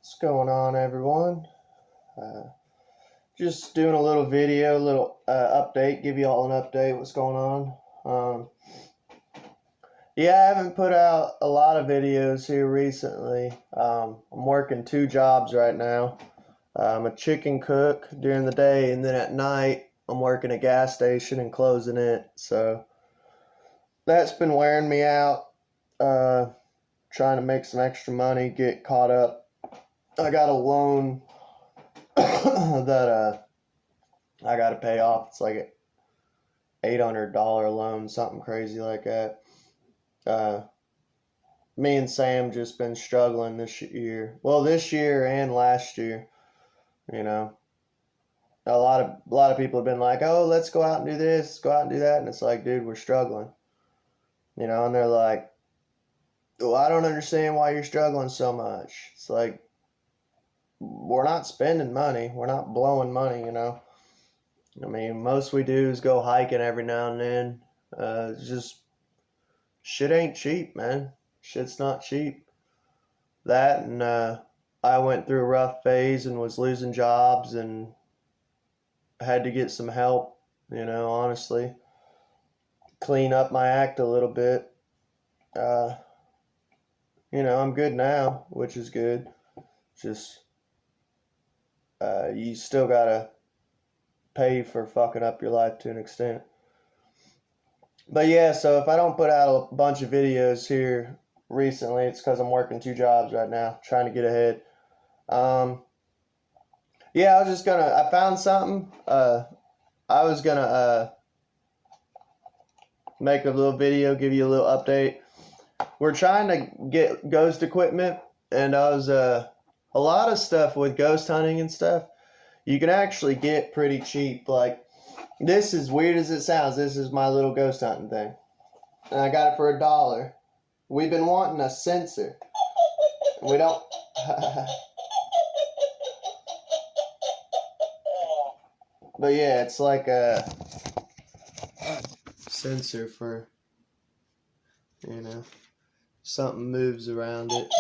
What's going on, everyone? Just doing a little video, a little update, give you all an update what's going on. Yeah, I haven't put out a lot of videos here recently. I'm working 2 jobs right now. I'm a chicken cook during the day, and then at night I'm working a gas station and closing it. So that's been wearing me out. Trying to make some extra money, get caught up. I got a loan that I got to pay off. It's like an $800 loan, something crazy like that. Me and Sam just been struggling this year. Well, this year and last year, you know. A lot of people have been like, "Oh, let's go out and do this, go out and do that," and it's like, dude, we're struggling, you know. And they're like, "Well, I don't understand why you're struggling so much." It's like, we're not spending money, we're not blowing money, you know. I mean, most we do is go hiking every now and then. It's just shit ain't cheap, man. Shit's not cheap. That and I went through a rough phase and was losing jobs and had to get some help, you know, honestly. Clean up my act a little bit. You know, I'm good now, which is good. Just you still gotta pay for fucking up your life to an extent. But yeah, so if I don't put out a bunch of videos here recently, it's because I'm working 2 jobs right now, trying to get ahead. Yeah, I found something. I was gonna make a little video, give you a little update. We're trying to get ghost equipment, and a lot of stuff with ghost hunting and stuff, you can actually get pretty cheap. Like, this, is weird as it sounds, this is my little ghost hunting thing. And I got it for $1. We've been wanting a sensor. We don't... But yeah, it's like a sensor for, you know, something moves around it.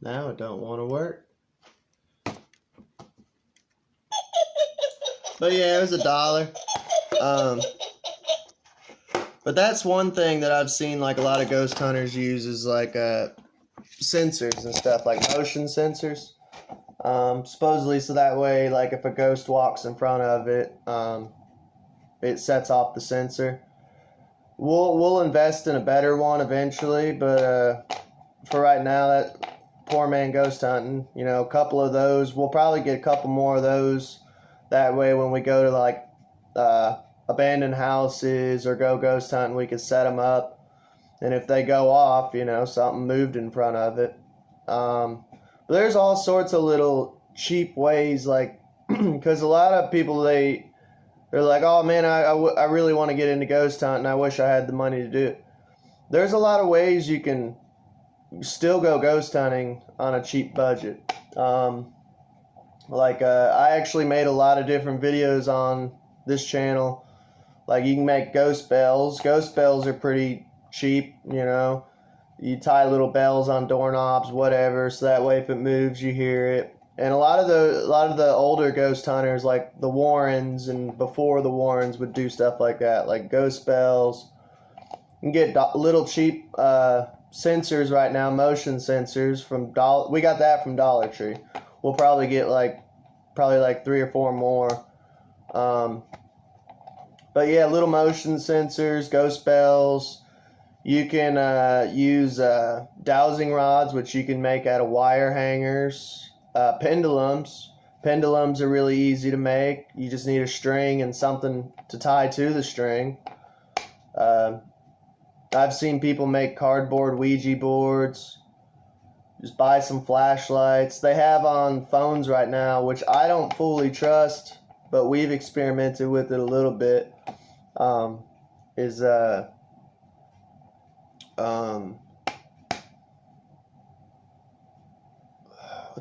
Now it don't want to work. But yeah, it was $1. But that's one thing that I've seen like a lot of ghost hunters use is like sensors and stuff, like motion sensors. Supposedly so that way, like if a ghost walks in front of it, it sets off the sensor. We'll invest in a better one eventually, but for right now, that poor man ghost hunting, you know, a couple of those, we'll probably get a couple more of those. That way when we go to like abandoned houses or go ghost hunting, we can set them up, and if they go off, you know, something moved in front of it. But there's all sorts of little cheap ways, like, because a lot of people, they're like, "Oh man, I really want to get into ghost hunting, I wish I had the money to do it." There's a lot of ways you can still go ghost hunting on a cheap budget. I actually made a lot of different videos on this channel. Like, you can make ghost bells. Ghost bells are pretty cheap, you know. You tie little bells on doorknobs, whatever, so that way if it moves, you hear it. And a lot of the older ghost hunters, like the Warrens and before the Warrens, would do stuff like that, like ghost bells. You can get little cheap sensors right now, motion sensors from we got that from Dollar Tree. We'll probably get like 3 or 4 more. But yeah, little motion sensors, ghost bells. You can use dowsing rods, which you can make out of wire hangers. Pendulums. Pendulums are really easy to make. You just need a string and something to tie to the string. I've seen people make cardboard Ouija boards. Just buy some flashlights. They have on phones right now, which I don't fully trust, but we've experimented with it a little bit. What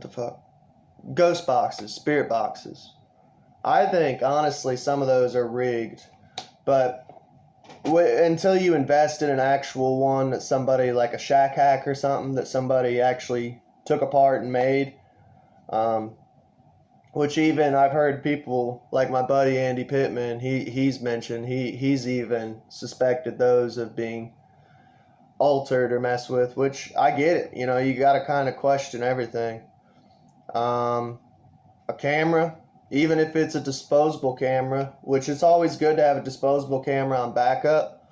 the fuck? Ghost boxes, spirit boxes. I think, honestly, some of those are rigged. But until you invest in an actual one that somebody, like a shack hack or something, that somebody actually took apart and made, which even I've heard people like my buddy Andy Pittman, he's mentioned he's even suspected those of being altered or messed with, which I get it. You know, you got to kind of question everything. A camera, even if it's a disposable camera, which it's always good to have a disposable camera on backup,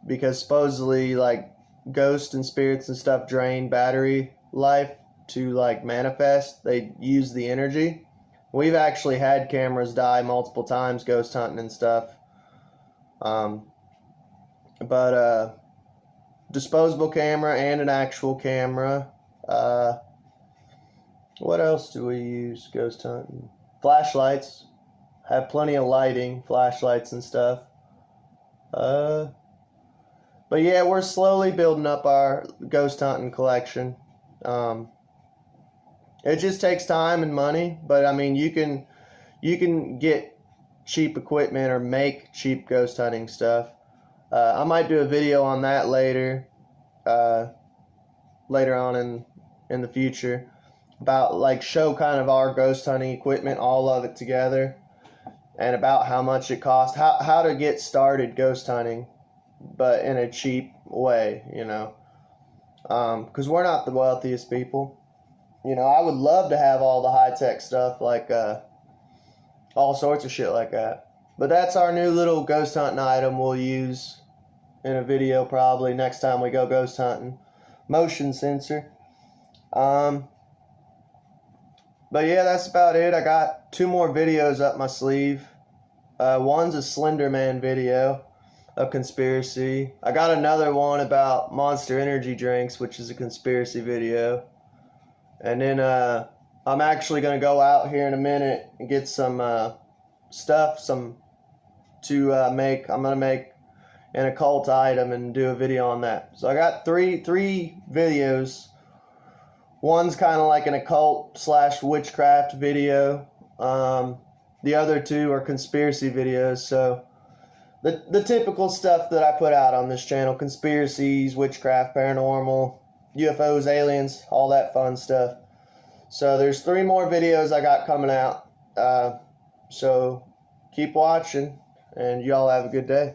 because supposedly like ghosts and spirits and stuff drain battery life to like manifest. They use the energy. We've actually had cameras die multiple times ghost hunting and stuff. But disposable camera and an actual camera. What else do we use ghost hunting? Flashlights. Have plenty of lighting, flashlights and stuff. But yeah, we're slowly building up our ghost hunting collection. It just takes time and money, but I mean, you can get cheap equipment or make cheap ghost hunting stuff. I might do a video on that later on in the future, about like show kind of our ghost hunting equipment, all of it together, and about how much it costs, how to get started ghost hunting, but in a cheap way, you know, because we're not the wealthiest people. You know, I would love to have all the high-tech stuff, like all sorts of shit like that. But that's our new little ghost hunting item we'll use in a video probably next time we go ghost hunting. Motion sensor. But yeah, that's about it. I got 2 more videos up my sleeve. One's a Slender Man video of conspiracy. I got another one about Monster Energy drinks, which is a conspiracy video. And then I'm actually going to go out here in a minute and get some stuff, to make. I'm going to make an occult item and do a video on that. So I got three videos. One's kind of like an occult / witchcraft video. The other 2 are conspiracy videos. So the typical stuff that I put out on this channel: conspiracies, witchcraft, paranormal, UFOs, aliens, all that fun stuff. So there's 3 more videos I got coming out. So keep watching, and y'all have a good day.